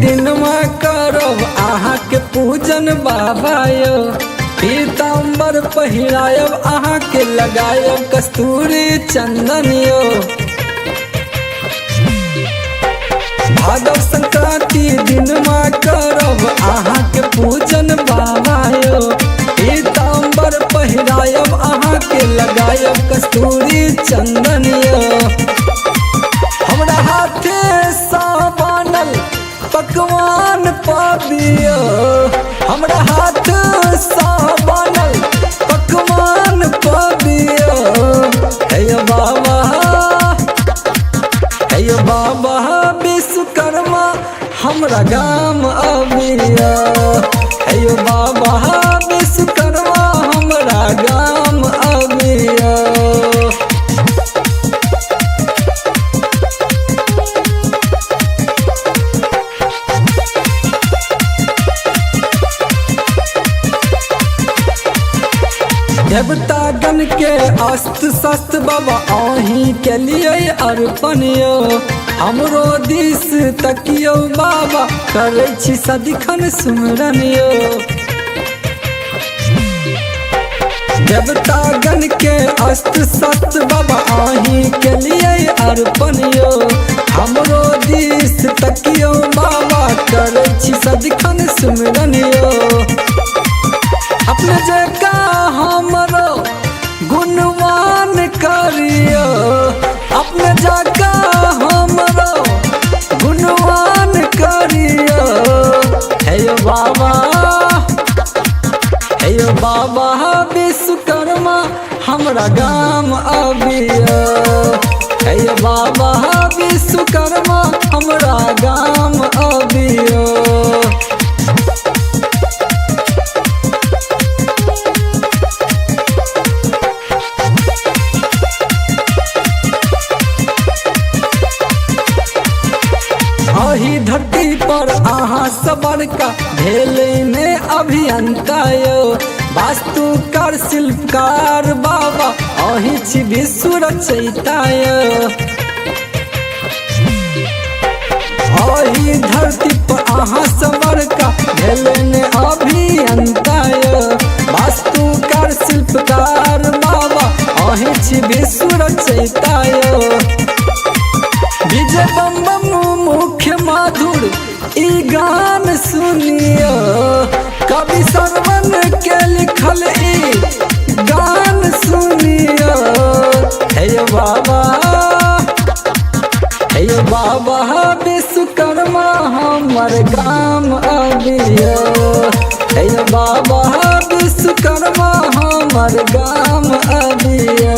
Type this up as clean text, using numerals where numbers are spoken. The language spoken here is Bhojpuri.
दिन में करब अहाँ के पूजन बाबा यो। पीताम्बर पहिरायब अहाँ के लगायब कस्तूरी चंदन यो। भादव संक्रांति दिन में करब अहाँ के पूजन बाबा यो। पीताम्बर पहिरायब अहाँ के लगायब कस्तूरी चंदन यो। हमरा हाथे सा बनल पकवान पाबियो। हमरा हाथ सा बनल पकवान पाबियो। हे बाबा विश्वकर्मा हमरा गाम अबिया। हे बाबा विश्वकर्मा हमरा गाम अबिया। देवतागण के अस्त्र शस्त्र बाबा अहीं के लिए अर्पण यो। हमरो दिस तकियो बाबा करे छी सदिखन सुमरन यो। देवतागण के अस्त्र शस्त्र बाबा अहीं के लिए अर्पण यो। हमरो दिस तकियो बाबा करे छी सदिखन सुमरन यो। अपने जगह हमरो गुणवान करियो। अपने जगह हमरो गुणवान करियो। हे बाबा विश्वकर्मा हमरा गाम अबियो। हे बाबा विश्वकर्मा हमरा गाम अबियो। अही धरती पर अहाँ सबर का भेले में अभियंता यो। वास्तुकार शिल्पकार बाबा अही छी विश्व रचयिता यो। अही धरती पर अहाँ सबर का भेले में अभियंता यो। वास्तुकार शिल्पकार बाबा अही छी विश्व रचयिता यो। विजय बम बम मुख्य माधुर ई गान सुनियो। कवि सरवन के लिखल ई गान सुनियो। हे बाबा विश्वकर्मा हमर गाम अबियो। हे बाबा विश्वकर्मा हमर गाम अबियो।